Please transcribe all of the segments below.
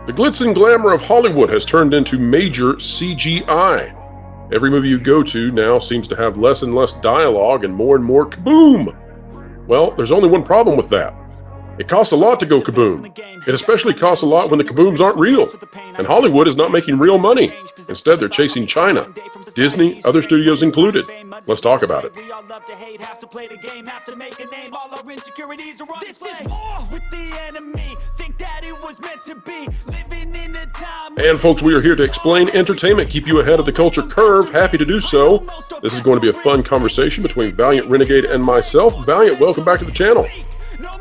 The glitz and glamour of Hollywood has turned into major CGI. Every movie you go to now seems to have less and less dialogue and more kaboom. Well, there's only one problem with that. It costs a lot to go kaboom. It especially costs a lot when the kabooms aren't real. And Hollywood is not making real money. Instead, they're chasing China. Disney, other studios included. Let's talk about it. And folks, we are here to explain entertainment, keep you ahead of the culture curve. Happy to do so. This is going to be a fun conversation between Valiant Renegade and myself. Valiant, welcome back to the channel.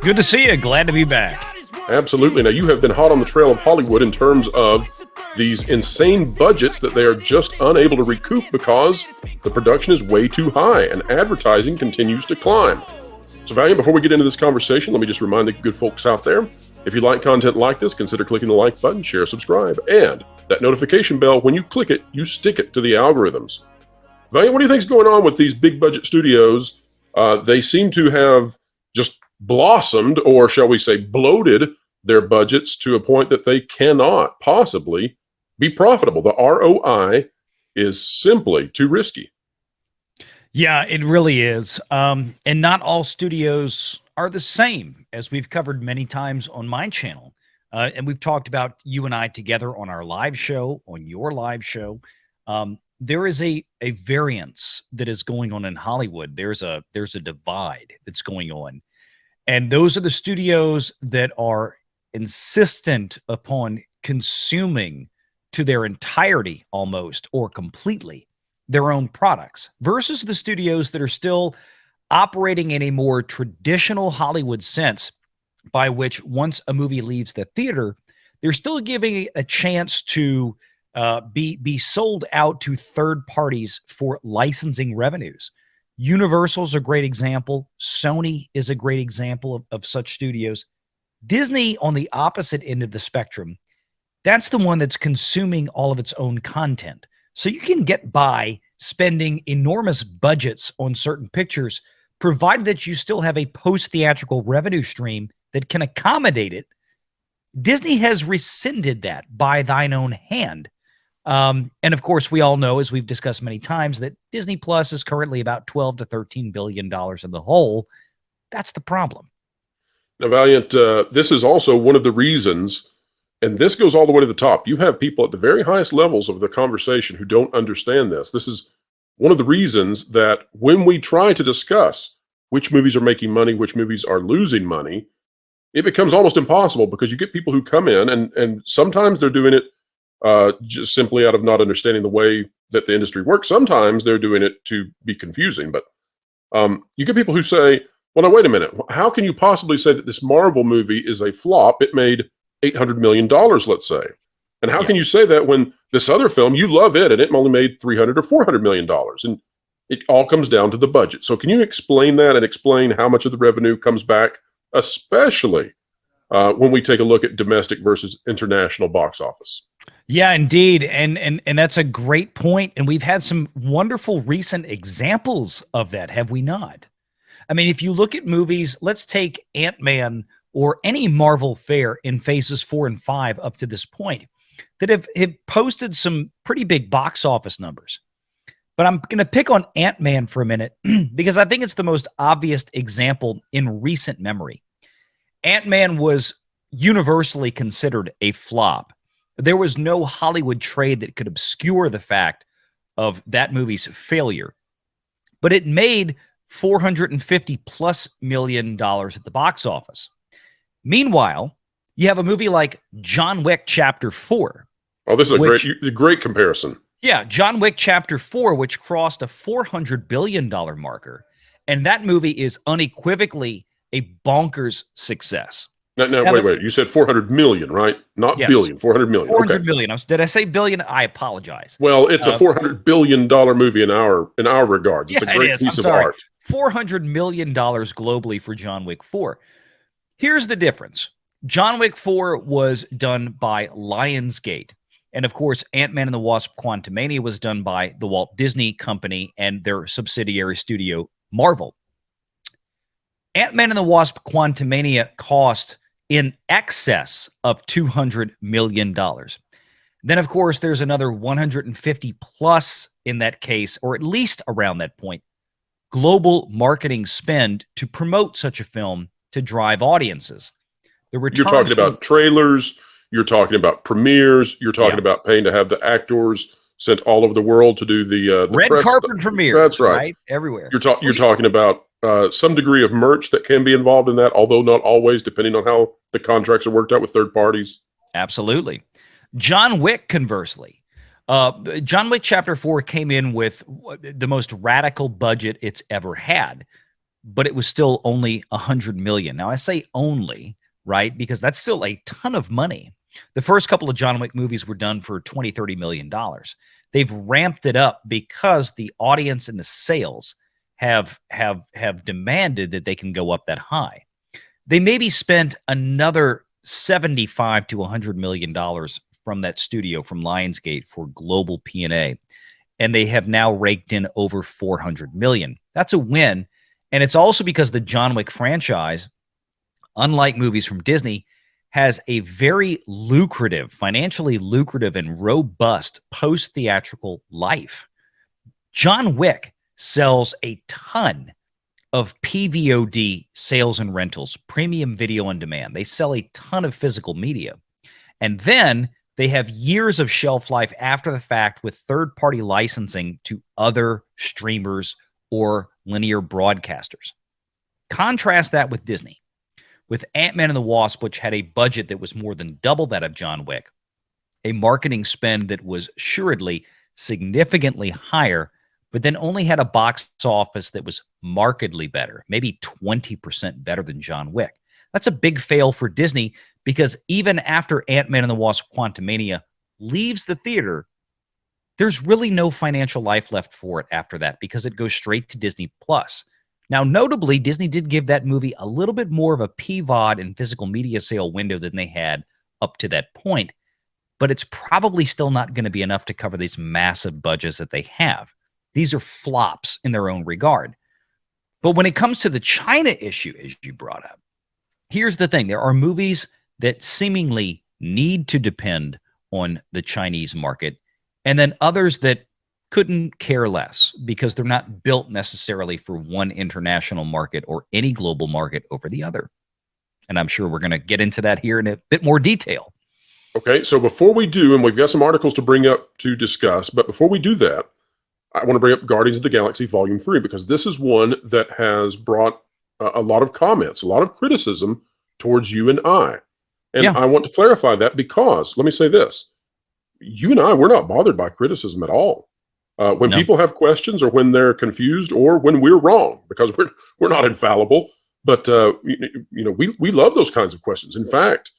Good to see you. Glad to be back. Absolutely. Now, you have been hot on the trail of Hollywood in terms of these insane budgets that they are just unable to recoup because the production is way too high and advertising continues to climb. So, Valiant, before we get into this conversation, let me just remind the good folks out there, if you like content like this, consider clicking the like button, share, subscribe, and that notification bell. When you click it, you stick it to the algorithms. Valiant, what do you think is going on with these big budget studios? They seem to have just blossomed, or shall we say bloated, their budgets to a point that they cannot possibly be profitable. The ROI is simply too risky. Yeah, it really is. And not all studios are the same, as we've covered many times on my channel. And we've talked about you and I together on our live show, on your live show. There is a variance that is going on in Hollywood. There's a divide that's going on. And those are the studios that are insistent upon consuming to their entirety almost or completely their own products versus the studios that are still operating in a more traditional Hollywood sense, by which once a movie leaves the theater, they're still giving a chance to be sold out to third parties for licensing revenues. Universal's a great example. Sony is a great example of such studios. Disney, on the opposite end of the spectrum, that's the one that's consuming all of its own content. So you can get by spending enormous budgets on certain pictures, provided that you still have a post-theatrical revenue stream that can accommodate it. Disney has rescinded that by thine own hand. And of course, we all know, as we've discussed many times, that Disney Plus is currently about $12 to $13 billion in the hole. That's the problem. Now, Valiant, this is also one of the reasons, and this goes all the way to the top. You have people at the very highest levels of the conversation who don't understand this. This is one of the reasons that when we try to discuss which movies are making money, which movies are losing money, it becomes almost impossible because you get people who come in and sometimes they're doing it just simply out of not understanding the way that the industry works. Sometimes they're doing it to be confusing, but you get people who say, well, now, wait a minute. How can you possibly say that this Marvel movie is a flop? It made $800 million, let's say. And how can you say that when this other film, you love it, and it only made $300 or $400 million? And it all comes down to the budget. So can you explain that and explain how much of the revenue comes back, especially when we take a look at domestic versus international box office? Yeah, indeed. And that's a great point. And we've had some wonderful recent examples of that, have we not? I mean, if you look at movies, let's take Ant-Man or any Marvel fare in phases 4 and 5 up to this point that have posted some pretty big box office numbers. But I'm going to pick on Ant-Man for a minute because I think it's the most obvious example in recent memory. Ant-Man was universally considered a flop. There was no Hollywood trade that could obscure the fact of that movie's failure. But it made $450+ million at the box office. Meanwhile, you have a movie like John Wick Chapter 4. Oh, this is a great comparison. Yeah, John Wick Chapter 4, which crossed a $400 billion marker. And that movie is unequivocally a bonkers success. Now, wait. You said 400 million, right? Not yes. Billion, 400 million. 400 million. Did I say billion? I apologize. Well, it's a $400 billion movie in our regards. It's a great piece of art. $400 million globally for John Wick 4. Here's the difference. John Wick 4 was done by Lionsgate. And of course, Ant-Man and the Wasp Quantumania was done by the Walt Disney Company and their subsidiary studio, Marvel. Ant-Man and the Wasp Quantumania cost in excess of $200 million. Then, of course, there's another 150 plus in that case, or at least around that point, global marketing spend to promote such a film to drive audiences. The returns You're talking about trailers, you're talking about premieres, you're talking about paying to have the actors sent all over the world to do the red press carpet premieres. That's right. Everywhere. You're talking about some degree of merch that can be involved in that, although not always, depending on how the contracts are worked out with third parties. Absolutely. John Wick, conversely. John Wick Chapter 4 came in with the most radical budget it's ever had, but it was still only $100 million. Now, I say only, right, because that's still a ton of money. The first couple of John Wick movies were done for $20, $30 million. They've ramped it up because the audience and the sales have demanded that they can go up that high. They maybe spent another $75 to $100 million from that studio, from Lionsgate, for global P&A, and they have now raked in over $400 million. That's a win, and it's also because the John Wick franchise, unlike movies from Disney, has a very lucrative, financially lucrative and robust post-theatrical life. John Wick sells a ton of PVOD sales and rentals, premium video on demand. They sell a ton of physical media. And then they have years of shelf life after the fact with third-party licensing to other streamers or linear broadcasters. Contrast that with Disney. With Ant-Man and the Wasp, which had a budget that was more than double that of John Wick, a marketing spend that was assuredly significantly higher, but then only had a box office that was markedly better, maybe 20% better than John Wick. That's a big fail for Disney, because even after Ant-Man and the Wasp: Quantumania leaves the theater, there's really no financial life left for it after that, because it goes straight to Disney Plus. Now, notably, Disney did give that movie a little bit more of a PVOD and physical media sale window than they had up to that point, but it's probably still not going to be enough to cover these massive budgets that they have. These are flops in their own regard. But when it comes to the China issue, as you brought up, here's the thing. There are movies that seemingly need to depend on the Chinese market, and then others that couldn't care less because they're not built necessarily for one international market or any global market over the other. And I'm sure we're going to get into that here in a bit more detail. Okay, so before we do, and we've got some articles to bring up to discuss, but before we do that, I want to bring up Guardians of the Galaxy Volume 3, because this is one that has brought a lot of comments, a lot of criticism towards you and I. And I want to clarify that, because, let me say this, you and I, we're not bothered by criticism at all. When people have questions, or when they're confused, or when we're wrong, because we're not infallible, but we love those kinds of questions. In fact,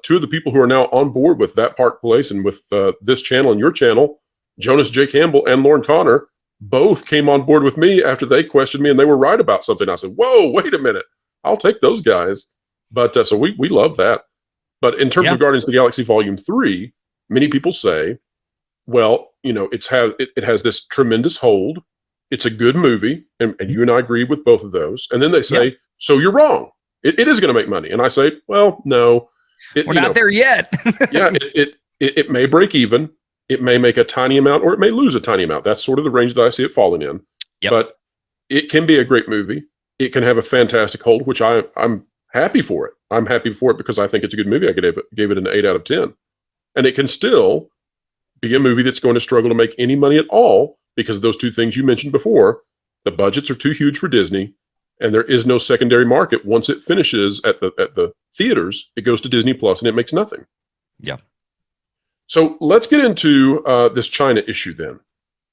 two of the people who are now on board with That Park Place and with this channel and your channel, Jonas J. Campbell and Lauren Connor, both came on board with me after they questioned me and they were right about something. I said, whoa, wait a minute, I'll take those guys. But so we love that. But in terms of Guardians of the Galaxy Volume 3, many people say, well, it has this tremendous hold. It's a good movie, and you and I agree with both of those. And then they say, so you're wrong. It is going to make money. And I say, well, no. We're not there yet. It may break even. It may make a tiny amount, or it may lose a tiny amount. That's sort of the range that I see it falling in. But it can be a great movie. It can have a fantastic hold, which I'm happy for it. I'm happy for it because I think it's a good movie. I gave it an 8 out of 10. And it can still be a movie that's going to struggle to make any money at all, because of those two things you mentioned before. The budgets are too huge for Disney, and there is no secondary market. Once it finishes at the theaters, it goes to Disney Plus, and it makes nothing. Yeah. So let's get into this China issue then.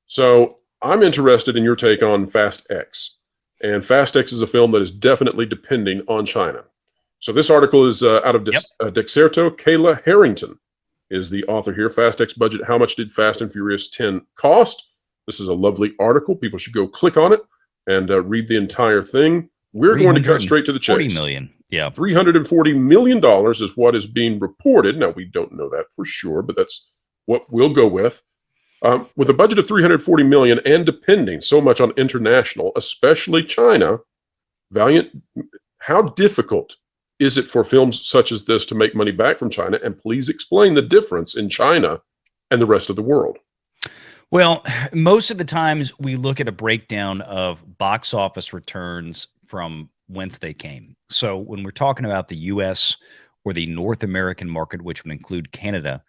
So I'm interested in your take on Fast X. And Fast X is a film that is definitely depending on China. So this article is out of Dexerto. Kayla Harrington is the author here. Fast X budget. How much did Fast and Furious 10 cost? This is a lovely article. People should go click on it and read the entire thing. We're going to cut straight to the chase. $40 million. Yeah. $340 million is what is being reported. Now, we don't know that for sure, but that's what we'll go with. With a budget of $340 million and depending so much on international, especially China, Valiant, how difficult is it for films such as this to make money back from China? And please explain the difference in China and the rest of the world. Well, most of the times we look at a breakdown of box office returns from whence they came. So when we're talking about the US or the North American market, which would include Canada,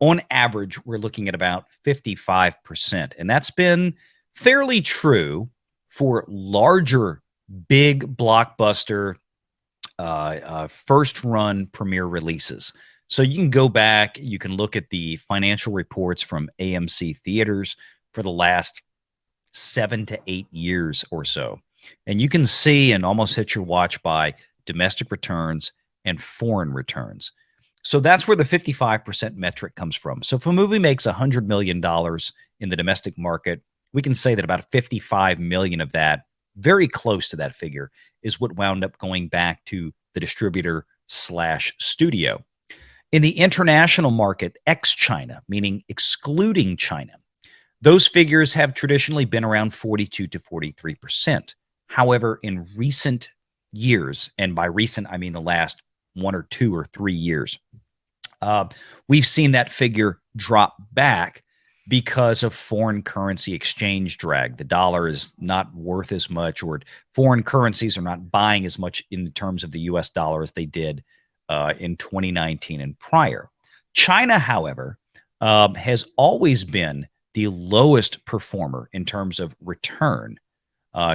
on average, we're looking at about 55%. And that's been fairly true for larger, big blockbuster first run premiere releases. So you can go back, you can look at the financial reports from AMC theaters for the last 7 to 8 years or so. And you can see and almost hit your watch by domestic returns and foreign returns. So that's where the 55% metric comes from. So if a movie makes $100 million in the domestic market, we can say that about 55 million of that, very close to that figure, is what wound up going back to the distributor/studio. In the international market, ex-China, meaning excluding China, those figures have traditionally been around 42 to 43%. However, in recent years, and by recent, I mean the last 1 or 2 or 3 years, we've seen that figure drop back because of foreign currency exchange drag. The dollar is not worth as much, or foreign currencies are not buying as much in terms of the US dollar as they did in 2019 and prior. China, however, has always been the lowest performer in terms of return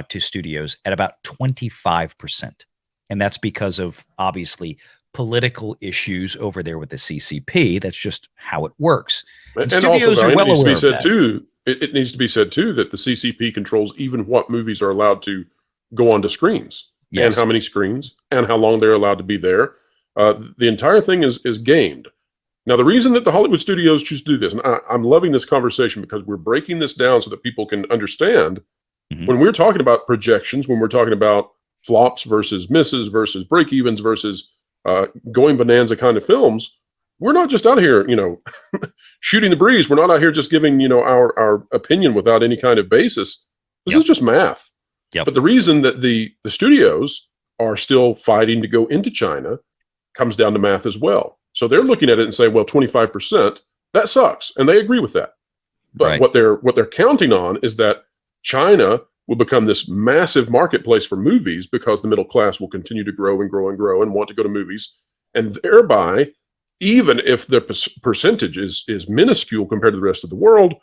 to studios at about 25%. And that's because of, obviously, political issues over there with the CCP. That's just how it works. And also, it needs to be said too, it needs to be said too that the CCP controls even what movies are allowed to go onto screens, and how many screens, and how long they're allowed to be there. The entire thing is gamed. Now, the reason that the Hollywood studios choose to do this, and I'm loving this conversation because we're breaking this down so that people can understand, when we're talking about projections, when we're talking about flops versus misses versus break-evens versus going bonanza kind of films, we're not just out here, shooting the breeze. We're not out here just giving, our opinion without any kind of basis. This is just math. But the reason that the studios are still fighting to go into China comes down to math as well. So they're looking at it and saying, well, 25%, that sucks. And they agree with that. But what they're counting on is that China will become this massive marketplace for movies because the middle class will continue to grow and grow and grow and want to go to movies. And thereby, even if the percentage is minuscule compared to the rest of the world,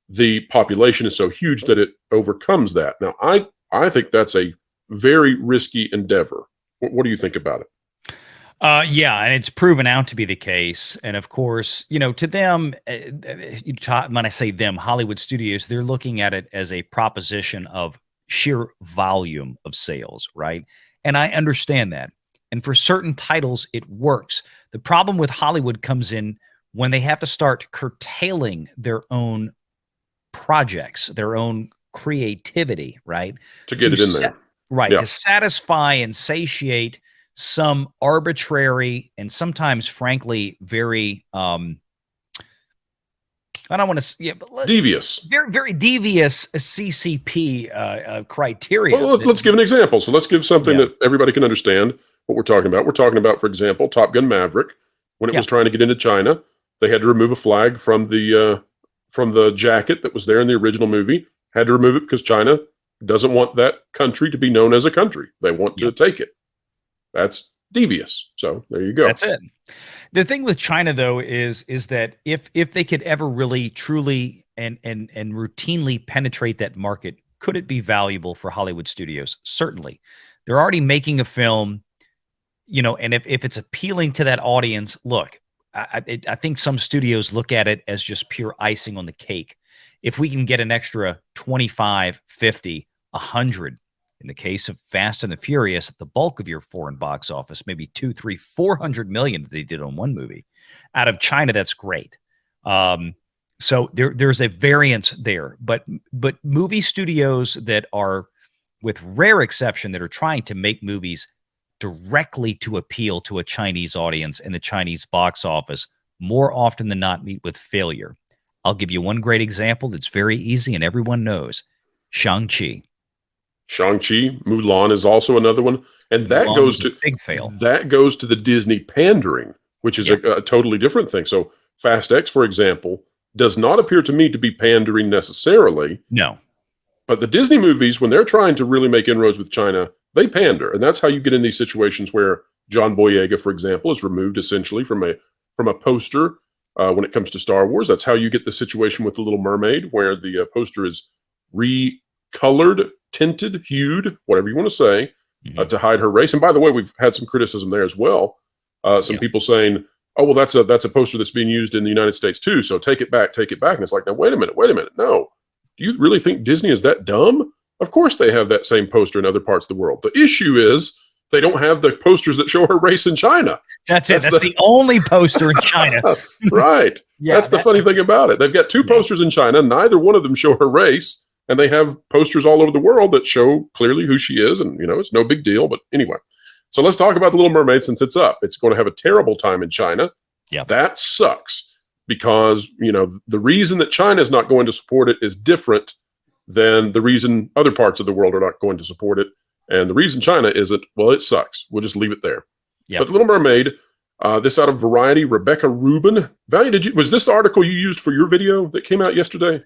the population is so huge that it overcomes that. Now, I think that's a very risky endeavor. What do you think about it? Yeah, and it's proven out to be the case. And of course, to them, when I say them, Hollywood studios, they're looking at it as a proposition of sheer volume of sales, right? And I understand that. And for certain titles, it works. The problem with Hollywood comes in when they have to start curtailing their own projects, their own creativity, right? To get it in there. Right, to satisfy and satiate some arbitrary and sometimes, frankly, very I don't want to, but devious, very, very devious CCP criteria. Well, let's give an example. So let's give something that everybody can understand what we're talking about. We're talking about, for example, Top Gun Maverick. When it was trying to get into China, they had to remove a flag from the jacket that was there in the original movie. Had to remove it because China doesn't want that country to be known as a country. They want to take it. That's devious. So there you go. That's it. The thing with China, though, is that if they could ever really, truly, and routinely penetrate that market, could it be valuable for Hollywood studios? Certainly. They're already making a film, and if it's appealing to that audience, look, I think some studios look at it as just pure icing on the cake. If we can get an extra 25, 50, 100, in the case of Fast and the Furious, the bulk of your foreign box office, maybe 200, 300, 400 million that they did on one movie. Out of China, that's great. So there's a variance there. But movie studios that are, with rare exception, that are trying to make movies directly to appeal to a Chinese audience and the Chinese box office, more often than not meet with failure. I'll give you one great example that's very easy and everyone knows. Shang-Chi. Shang-Chi, Mulan is also another one. And that Mulan goes was a to big fail. that goes to the Disney pandering, which is a totally different thing. So Fast X, for example, does not appear to me to be pandering necessarily. No. But the Disney movies, when they're trying to really make inroads with China, they pander. And that's how you get in these situations where John Boyega, for example, is removed essentially from a poster when it comes to Star Wars. That's how you get the situation with The Little Mermaid, where the poster is recolored, tinted, hued, whatever you want to say, to hide her race. And by the way, we've had some criticism there as well. Some people saying, oh, well, that's a poster that's being used in the United States too, so take it back. And it's like, now, wait a minute. No. Do you really think Disney is that dumb? Of course they have that same poster in other parts of the world. The issue is they don't have the posters that show her race in China. That's it. That's the only poster in China. Right. That's the funny thing about it. They've got two posters in China. Neither one of them show her race. And they have posters all over the world that show clearly who she is. And, it's no big deal. But anyway, so let's talk about The Little Mermaid since it's up. It's going to have a terrible time in China. Yeah. That sucks because, the reason that China is not going to support it is different than the reason other parts of the world are not going to support it. And the reason China isn't, well, it sucks. We'll just leave it there. Yep. But The Little Mermaid, this out of Variety, Rebecca Rubin. Valiant, was this the article you used for your video that came out yesterday?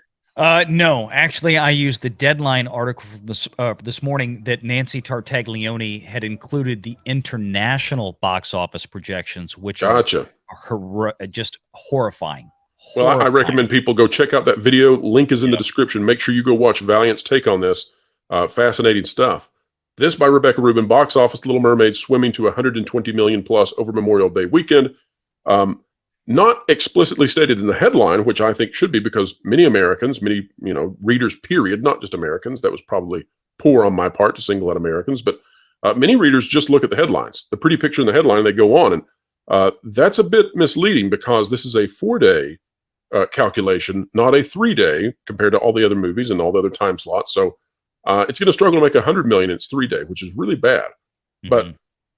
No, actually, I used the Deadline article from this morning that Nancy Tartaglione had included the international box office projections, which are just horrifying. Well, I recommend people go check out that video. Link is in the description. Make sure you go watch Valiant's take on this. Fascinating stuff. This by Rebecca Rubin, box office, Little Mermaid swimming to 120 million plus over Memorial Day weekend. Not explicitly stated in the headline, which I think should be, because many Americans, readers, period, not just Americans, that was probably poor on my part to single out Americans, but many readers just look at the headlines. The pretty picture in the headline, they go on. And that's a bit misleading because this is a 4-day calculation, not a 3-day compared to all the other movies and all the other time slots. So it's going to struggle to make 100 million in its 3-day, which is really bad. But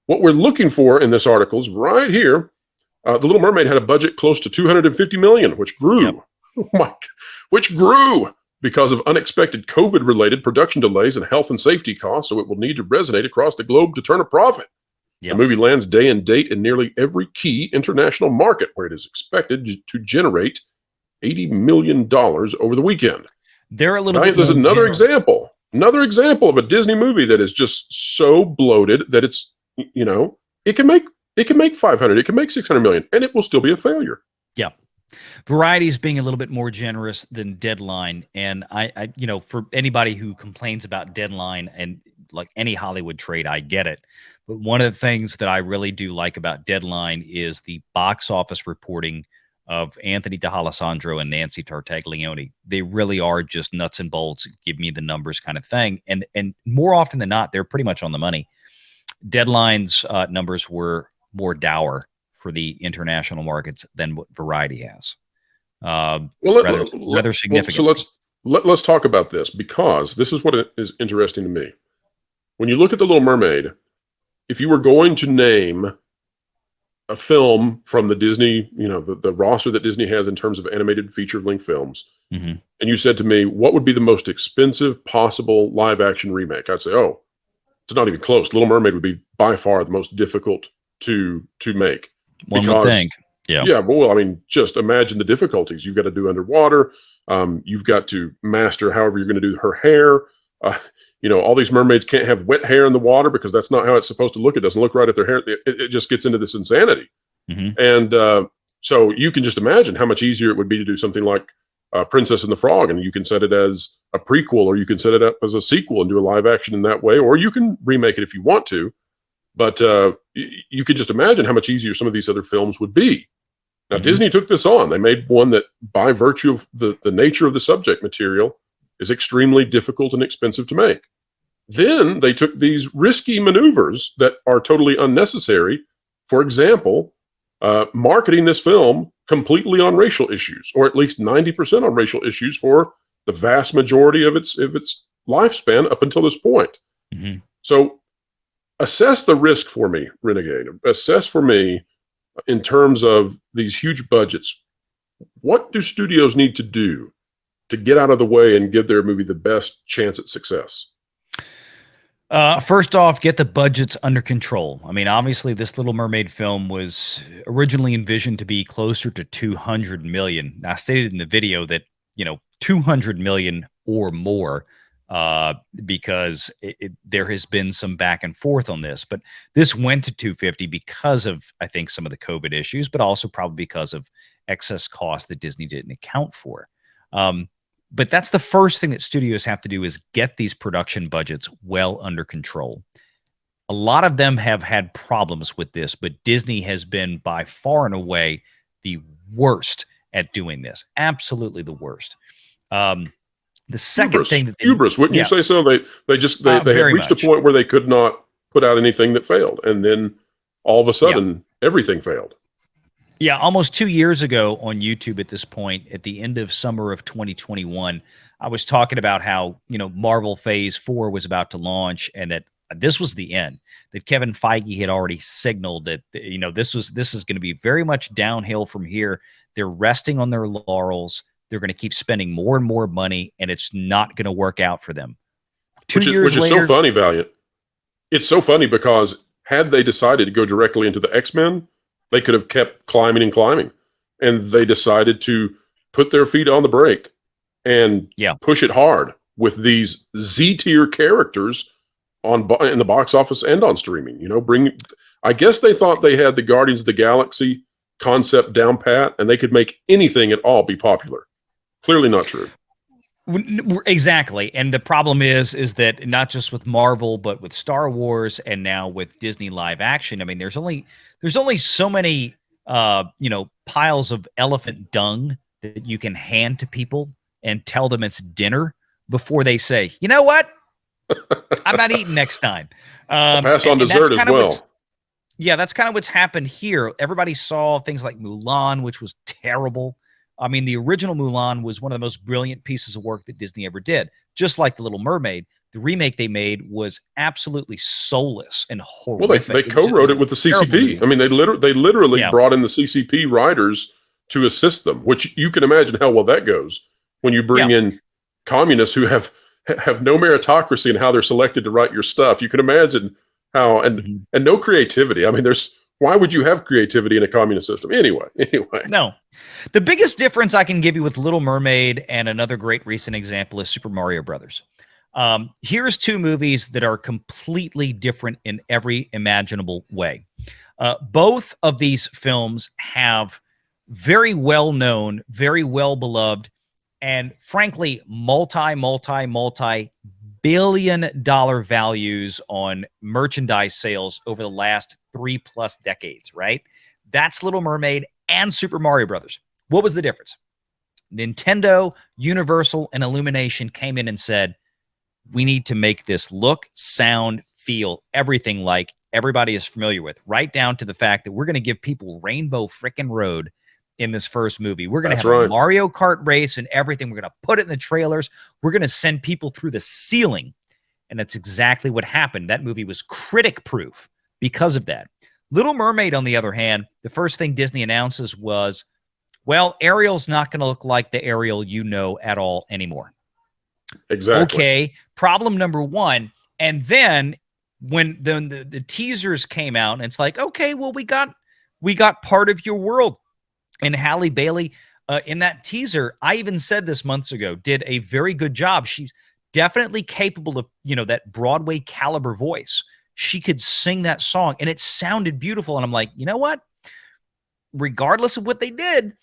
what we're looking for in this article is right here. The Little Mermaid had a budget close to 250 million, which grew. Which grew because of unexpected COVID-related production delays and health and safety costs. So it will need to resonate across the globe to turn a profit. The movie lands day and date in nearly every key international market, where it is expected to generate $80 million over the weekend. They're a little bit. There's another example of a Disney movie that is just so bloated that it's, it can make 500, it can make 600 million, and it will still be a failure. Yeah. Variety's being a little bit more generous than Deadline. And I for anybody who complains about Deadline and like any Hollywood trade, I get it. But one of the things that I really do like about Deadline is the box office reporting of Anthony DeAlessandro and Nancy Tartaglione. They really are just nuts and bolts, give me the numbers kind of thing. And more often than not, they're pretty much on the money. Deadline's numbers were more dour for the international markets than what Variety has. Rather significant. So let's talk about this, because this is what is interesting to me. When you look at The Little Mermaid, if you were going to name a film from the Disney, the roster that Disney has in terms of animated feature-length films, and you said to me, what would be the most expensive possible live-action remake? I'd say, oh, it's not even close. Little Mermaid would be by far the most difficult to make. One would think. Yeah. Well, I mean, just imagine the difficulties. You've got to do underwater. You've got to master however you're going to do her hair. All these mermaids can't have wet hair in the water because that's not how it's supposed to look. It doesn't look right if their hair, it just gets into this insanity. And so you can just imagine how much easier it would be to do something like Princess and the Frog, and you can set it as a prequel, or you can set it up as a sequel and do a live action in that way, or you can remake it if you want to. But you could just imagine how much easier some of these other films would be. Now, Disney took this on. They made one that, by virtue of the nature of the subject material, is extremely difficult and expensive to make. Then they took these risky maneuvers that are totally unnecessary. For example, marketing this film completely on racial issues, or at least 90% on racial issues for the vast majority of its lifespan up until this point. So assess the risk for me, Renegade. Assess for me, in terms of these huge budgets, what do studios need to do to get out of the way and give their movie the best chance at success? First off, get the budgets under control. I mean, obviously, this Little Mermaid film was originally envisioned to be closer to 200 million. I stated in the video that 200 million or more, because there has been some back and forth on this. But this went to 250 because of, I think, some of the COVID issues, but also probably because of excess costs that Disney didn't account for. But that's the first thing that studios have to do, is get these production budgets well under control. A lot of them have had problems with this, but Disney has been by far and away the worst at doing this. Absolutely the worst. The second Hubris. thing that Hubris, wouldn't you say so? They had reached a point where they could not put out anything that failed, and then all of a sudden everything failed. Yeah, almost 2 years ago on YouTube at this point, at the end of summer of 2021, I was talking about how, Marvel Phase 4 was about to launch, and that this was the end, that Kevin Feige had already signaled that, this is going to be very much downhill from here. They're resting on their laurels. They're going to keep spending more and more money, and it's not going to work out for them. Which is so funny, Valiant. It's so funny because had they decided to go directly into the X-Men, they could have kept climbing and climbing. And they decided to put their feet on the brake and push it hard with these Z-tier characters in the box office and on streaming. I guess they thought they had the Guardians of the Galaxy concept down pat, and they could make anything at all be popular. Clearly not true. Exactly. And the problem is that not just with Marvel, but with Star Wars and now with Disney live action, I mean, there's only so many piles of elephant dung that you can hand to people and tell them it's dinner before they say, you know what? I'm not eating next time. I'll pass on dessert as well. Yeah, that's kind of what's happened here. Everybody saw things like Mulan, which was terrible. I mean, the original Mulan was one of the most brilliant pieces of work that Disney ever did. Just like The Little Mermaid, the remake they made was absolutely soulless and horrific. Well, they co-wrote it with the CCP. I mean, they literally brought in the CCP writers to assist them, which you can imagine how well that goes when you bring in communists who have no meritocracy in how they're selected to write your stuff. You can imagine how, and no creativity. I mean, why would you have creativity in a communist system? Anyway. No. The biggest difference I can give you with Little Mermaid and another great recent example is Super Mario Brothers. Here's two movies that are completely different in every imaginable way. Both of these films have very well-known, very well-beloved, and frankly, multi-billion-dollar values on merchandise sales over the last 3+ decades, right? That's Little Mermaid and Super Mario Brothers. What was the difference? Nintendo, Universal, and Illumination came in and said, we need to make this look, sound, feel, everything like everybody is familiar with, right down to the fact that we're going to give people Rainbow frickin' Road in this first movie. We're going to have a Mario Kart race and everything. We're going to put it in the trailers. We're going to send people through the ceiling. And that's exactly what happened. That movie was critic-proof because of that. Little Mermaid, on the other hand, the first thing Disney announces was, well, Ariel's not going to look like the Ariel you know at all anymore. Exactly. Okay, problem number one. And then when the teasers came out, and it's like, okay, well, we got part of your world. And Halle Bailey, in that teaser, I even said this months ago, did a very good job. She's definitely capable of, that Broadway caliber voice. She could sing that song, and it sounded beautiful. And I'm like, you know what? Regardless of what they did,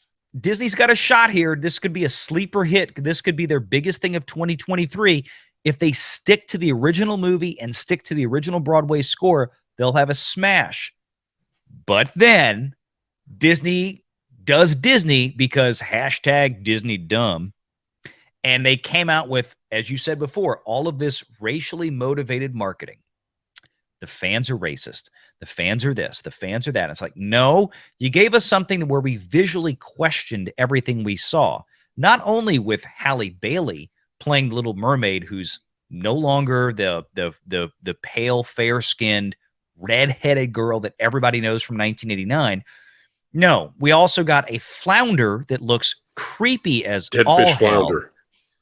Disney's got a shot here. This could be a sleeper hit. This could be their biggest thing of 2023. If they stick to the original movie and stick to the original Broadway score, they'll have a smash. But then Disney does Disney because #Disney dumb. And they came out with, as you said before, all of this racially motivated marketing. The fans are racist. The fans are this. The fans are that. It's like, no, you gave us something where we visually questioned everything we saw. Not only with Halle Bailey playing Little Mermaid, who's no longer the pale, fair-skinned, red-headed girl that everybody knows from 1989. No, we also got a flounder that looks creepy as dead all fish hell. flounder.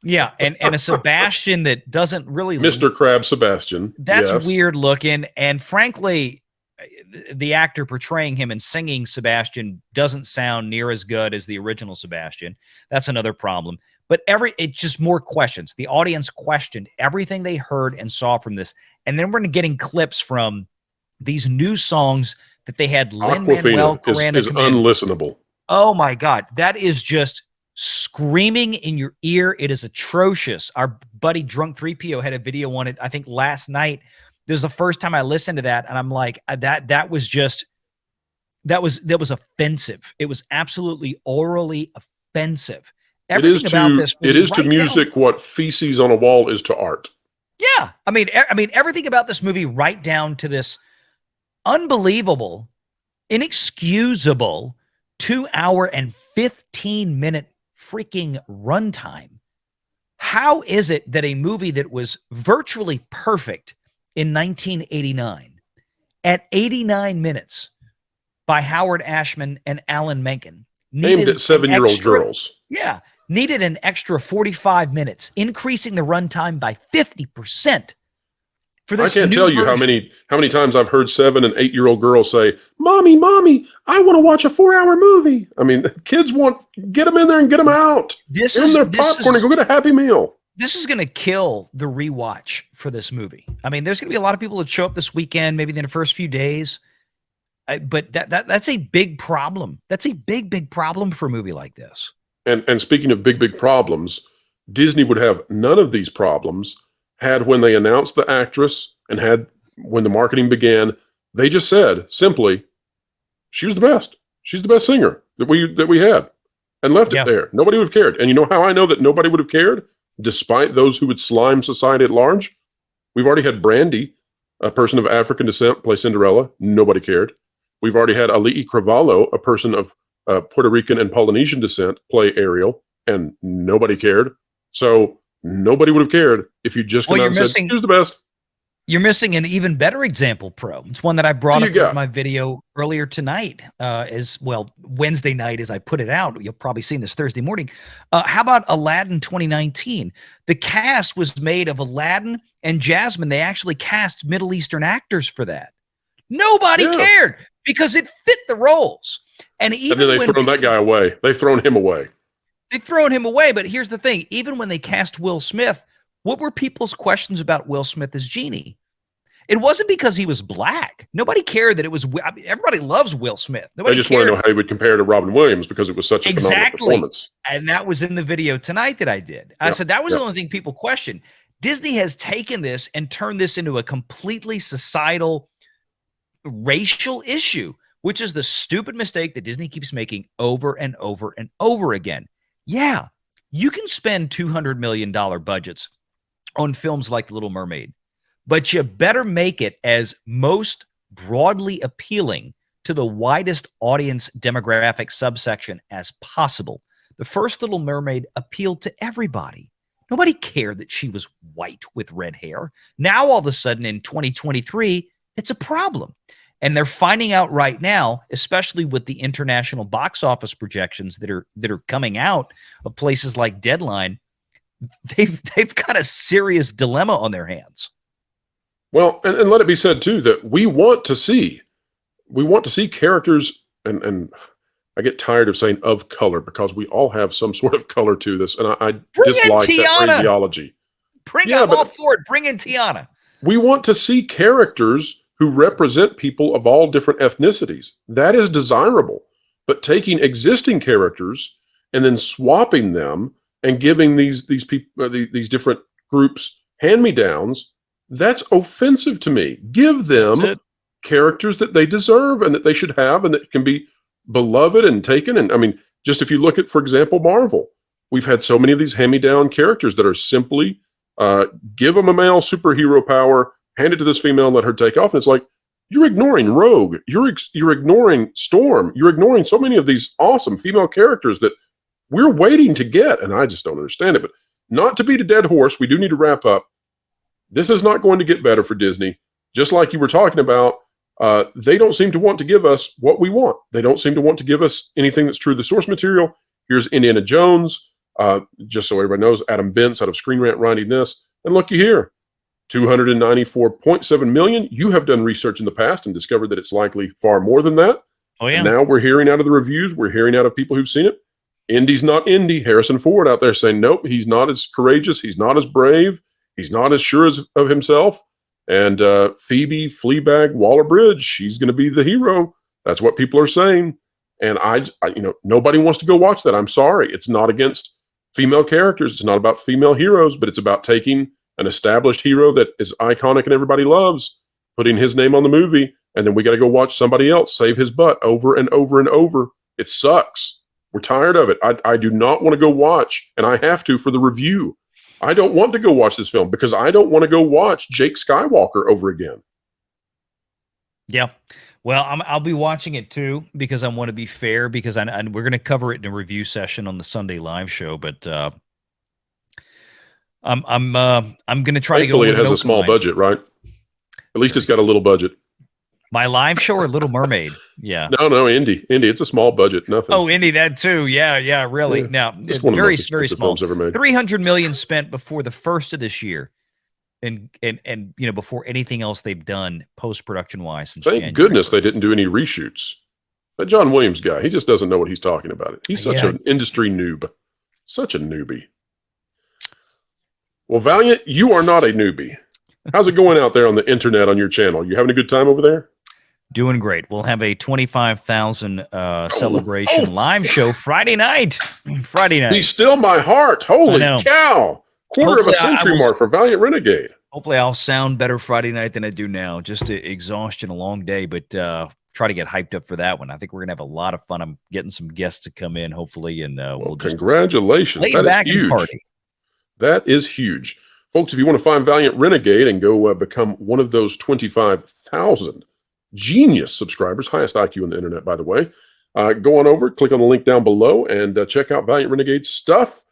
Yeah, and a Sebastian that doesn't really Mr. Crab Sebastian. That's yes. weird looking, and frankly, the actor portraying him and singing Sebastian doesn't sound near as good as the original Sebastian. That's another problem. But it's just more questions. The audience questioned everything they heard and saw from this, and then we're getting clips from these new songs that they had Lin-Manuel Aquafina is unlistenable. Oh my God, that is just screaming in your ear. It is atrocious. Our buddy Drunk 3PO had a video on it, I think last night. This is the first time I listened to that, and I'm like, that was offensive. It was absolutely orally offensive. It is to music what feces on a wall is to art. Yeah, I mean everything about this movie, right down to this unbelievable, inexcusable 2 hour and 15-minute freaking runtime. How is it that a movie that was virtually perfect in 1989 at 89 minutes by Howard Ashman and Alan Menken aimed at 7-year-old girls? Yeah, needed an extra 45 minutes, increasing the runtime by 50%. For this I can't tell you how many times I've heard 7- and 8-year-old girls say, "Mommy, I want to watch a 4-hour movie." I mean, kids get them in there and get them out. Give them their popcorn and go get a Happy Meal. This is going to kill the rewatch for this movie. I mean, there's going to be a lot of people that show up this weekend, maybe in the first few days. But that's a big problem. That's a big problem for a movie like this. And speaking of big problems, Disney would have none of these problems had when they announced the actress and had when the marketing began. They just said simply, she was the best. She's the best singer that we had, and left it there. Nobody would have cared. And you know how I know that nobody would have cared, despite those who would slime society at large? We've already had Brandy, a person of African descent, play Cinderella. Nobody cared. We've already had Ali'i Cravalho, a person of Puerto Rican and Polynesian descent, play Ariel, and nobody cared. So nobody would have cared if you just come out and said, "Who's the best?" You're missing an even better example, Pro. It's one that I brought up in my video earlier tonight, Wednesday night as I put it out. You'll probably see this Thursday morning. How about Aladdin 2019? The cast was made of Aladdin and Jasmine. They actually cast Middle Eastern actors for that. Nobody cared because it fit the roles. And then they've thrown that guy away. They've thrown him away. They've thrown him away. But here's the thing. Even when they cast Will Smith, what were people's questions about Will Smith as Genie? It wasn't because he was black. Nobody cared that it was. I mean, everybody loves Will Smith. Nobody just want to know how he would compare to Robin Williams because it was such a phenomenal performance. And that was in the video tonight that I did. I said that was the only thing people questioned. Disney has taken this and turned this into a completely societal, racial issue, which is the stupid mistake that Disney keeps making over and over and over again. Yeah, you can spend $200 million budgets on films like Little Mermaid, but you better make it as most broadly appealing to the widest audience demographic subsection as possible. The first Little Mermaid appealed to everybody. Nobody cared that she was white with red hair. Now, all of a sudden in 2023, it's a problem. And they're finding out right now, especially with the international box office projections that are coming out of places like Deadline, they've got a serious dilemma on their hands. Well, and let it be said too that we want to see characters, and I get tired of saying of color because we all have some sort of color to this, and I dislike that phraseology. I'm all for it. Bring in Tiana. We want to see characters who represent people of all different ethnicities. That is desirable. But taking existing characters and then swapping them and giving these people these different groups hand-me-downs, that's offensive to me. Give them characters that they deserve and that they should have and that can be beloved and taken. And I mean, just if you look at, for example, Marvel, we've had so many of these hand-me-down characters that are simply give them a male superhero power, hand it to this female and let her take off. And it's like, you're ignoring Rogue. You're ignoring Storm. You're ignoring so many of these awesome female characters that we're waiting to get. And I just don't understand it. But not to beat a dead horse, we do need to wrap up. This is not going to get better for Disney. Just like you were talking about, they don't seem to want to give us what we want. They don't seem to want to give us anything that's true to the source material. Here's Indiana Jones. Just so everybody knows, Adam Bentz out of ScreenRant writing this. And looky here, 294.7 million. You have done research in the past and discovered that it's likely far more than that. Oh, yeah. And now we're hearing out of the reviews, we're hearing out of people who've seen it. Indy's not Indy. Harrison Ford out there saying, nope, he's not as courageous. He's not as brave. He's not as sure of himself. And Phoebe, Fleabag, Waller-Bridge, she's going to be the hero. That's what people are saying. And I, nobody wants to go watch that. I'm sorry. It's not against female characters. It's not about female heroes, but it's about taking an established hero that is iconic and everybody loves, putting his name on the movie, and then we got to go watch somebody else save his butt over and over and over. It sucks. We're tired of it. I do not want to go watch, and I have to for the review. I don't want to go watch this film because I don't want to go watch Jake Skywalker over again. Yeah. Well, I'll be watching it too because I want to be fair because we're going to cover it in a review session on the Sunday live show. But I'm going to try to go. Thankfully, it has a small budget, right? At least it's got a little budget. My live show or Little Mermaid? Yeah. No, Indy. It's a small budget. Nothing. Oh, Indy, that too. Yeah, really. Yeah. Now, It's one of the very, most very expensive small. films ever made. 300 million spent before the first of this year, and before anything else they've done post-production wise. Since Thank January. goodness they didn't do any reshoots. That John Williams guy, he just doesn't know what he's talking about. He's such an industry noob. Such a newbie. Well, Valiant, you are not a newbie. How's it going out there on the internet on your channel? You having a good time over there? Doing great. We'll have a 25,000 celebration live show Friday night. Be still my heart. Holy cow. Quarter of a century mark for Valiant Renegade. Hopefully I'll sound better Friday night than I do now. Just exhaustion, a long day, but try to get hyped up for that one. I think we're going to have a lot of fun. I'm getting some guests to come in, hopefully, and we'll just congratulations. That is huge. Party. That is huge. Folks, if you want to find Valiant Renegade and go become one of those 25,000 genius subscribers, highest IQ on the internet, by the way, go on over, click on the link down below, and check out Valiant Renegade stuff.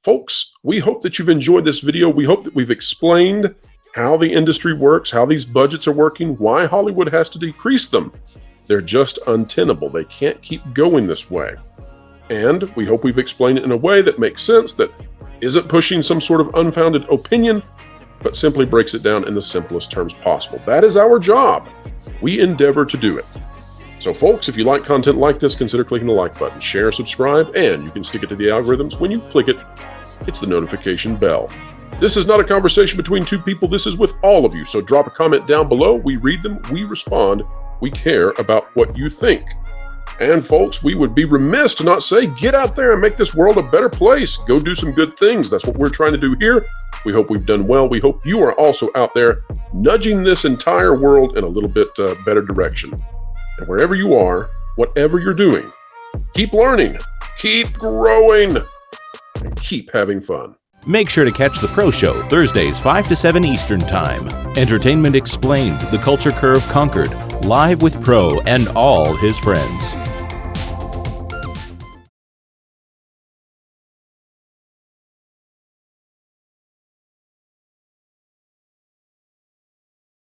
Folks, we hope that you've enjoyed this video. We hope that we've explained how the industry works, how these budgets are working, why Hollywood has to decrease them. They're just untenable. They can't keep going this way. And we hope we've explained it in a way that makes sense, that isn't pushing some sort of unfounded opinion, but simply breaks it down in the simplest terms possible. That is our job. We endeavor to do it. So folks, if you like content like this, consider clicking the like button, share, subscribe, and you can stick it to the algorithms. When you click it, it's the notification bell. This is not a conversation between two people. This is with all of you. So drop a comment down below. We read them. We respond. We care about what you think. And folks, we would be remiss to not say, get out there and make this world a better place. Go do some good things. That's what we're trying to do here. We hope we've done well. We hope you are also out there nudging this entire world in a little bit better direction. And wherever you are, whatever you're doing, keep learning, keep growing, and keep having fun. Make sure to catch The Pro Show Thursdays 5 to 7 Eastern Time. Entertainment Explained, The Culture Curve Conquered, live with Pro and all his friends.